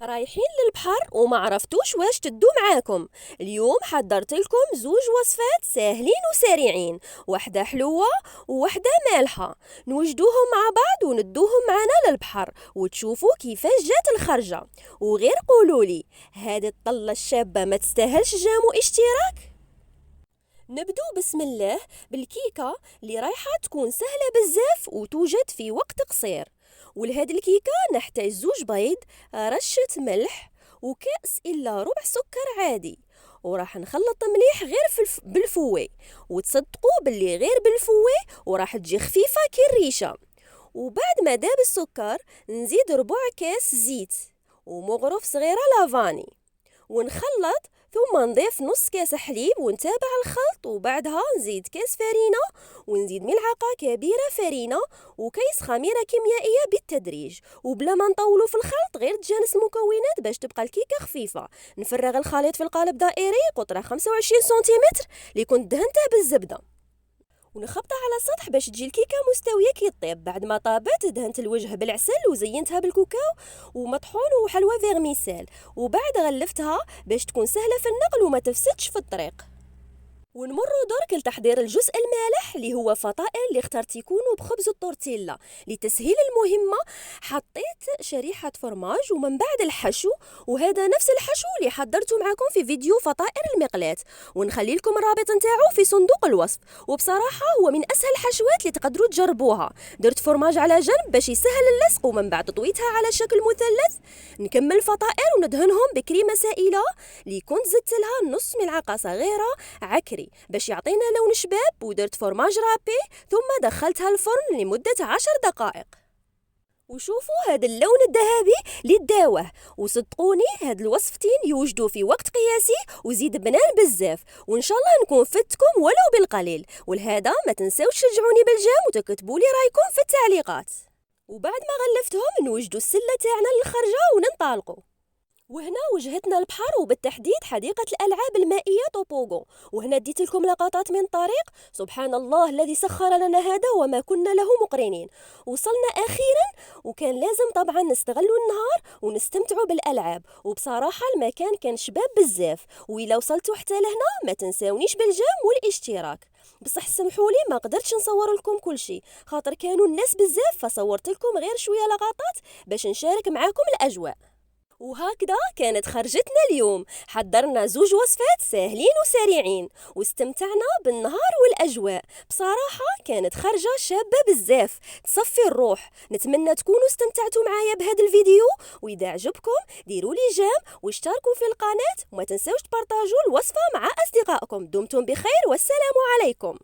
رايحين للبحر وما عرفتوش واش تدو معاكم. اليوم حضرت لكم زوج وصفات ساهلين وسريعين، واحدة حلوة وواحدة مالحة. نوجدوهم مع بعض وندوهم معنا للبحر وتشوفوا كيفاش جات الخرجة. وغير قولولي، هذه الطلة الشابة ما تستاهلش جام واشتراك؟ نبدو بسم الله بالكيكة اللي رايحة تكون سهلة بزاف وتوجد في وقت قصير. ولهاد الكيكة نحتاج زوج بيض، رشة ملح، وكأس إلا ربع سكر عادي. وراح نخلط مليح غير بالفوي، وتصدقوا باللي غير بالفوي وراح تجي خفيفة كي الريشة. وبعد ما داب السكر نزيد ربع كاس زيت ومغرف صغيرة لافاني ونخلط، ثم نضيف نص كاس حليب ونتابع الخلط. وبعدها نزيد كاس فرينة ونزيد ملعقة كبيرة فرينة وكيس خميرة كيميائية بالتدريج. وبلا ما نطولوا في الخلط غير تجانس المكونات باش تبقى الكيكة خفيفة. نفرغ الخليط في القالب دائري قطره 25 سنتيمتر اللي كنت دهنته بالزبدة، ونخبطها على السطح باش تجي الكيكه مستويه كي طيب. بعد ما طابت دهنت الوجه بالعسل وزينتها بالكوكاو ومطحون وحلوى فيغميسيل، وبعد غلفتها باش تكون سهله في النقل وما تفسدش في الطريق. ونمروا درك لتحضير الجزء المالح اللي هو فطائر اللي اخترت يكونوا بخبز التورتيلا. لتسهيل المهمة حطيت شريحة فرماج ومن بعد الحشو، وهذا نفس الحشو اللي حضرته معكم في فيديو فطائر المقلاة، ونخلي لكم الرابط نتاعو في صندوق الوصف. وبصراحة هو من أسهل الحشوات اللي تقدروا تجربوها. درت فرماج على جنب باش يسهل اللصق، ومن بعد طويتها على شكل مثلث. نكمل الفطائر وندهنهم بكريمة سائلة اللي كنت زدت لها نص ملعقة صغيرة عكري باش يعطينا لون شباب، ودرت فرماج رابي ثم دخلتها الفرن لمدة 10 دقائق. وشوفوا هذا اللون الذهبي للداوه. وصدقوني هاد الوصفتين يوجدوا في وقت قياسي وزيد بنان بزاف، وان شاء الله نكون فدتكم ولو بالقليل. ولهذا ما تنساوش تشجعوني بالجيم وتكتبوا لي رايكم في التعليقات. وبعد ما غلفتهم نوجدوا السله تاعنا للخرجه وننطلقوا. وهنا وجهتنا البحر وبالتحديد حديقة الألعاب المائية طوبوغو. وهنا اديت لكم لقطات من طريق. سبحان الله الذي سخر لنا هذا وما كنا له مقرنين. وصلنا أخيرا، وكان لازم طبعا نستغلوا النهار ونستمتعوا بالألعاب. وبصراحة المكان كان شباب بزاف. وإلا وصلتوا حتى لهنا ما تنساونيش بالجام والاشتراك. بصح سمحوا لي ما قدرتش نصور لكم كل شيء خاطر كانوا الناس بزاف، فصورت لكم غير شوية لقطات باش نشارك معاكم الأجواء. وهكذا كانت خرجتنا اليوم. حضرنا زوج وصفات ساهلين وسريعين واستمتعنا بالنهار والأجواء. بصراحة كانت خرجة شابة بزاف تصفي الروح. نتمنى تكونوا استمتعتوا معايا بهذا الفيديو، وإذا عجبكم ديروا لي جيم واشتركوا في القناة وما تنسوش تبارطاجوا الوصفة مع أصدقائكم. دمتم بخير والسلام عليكم.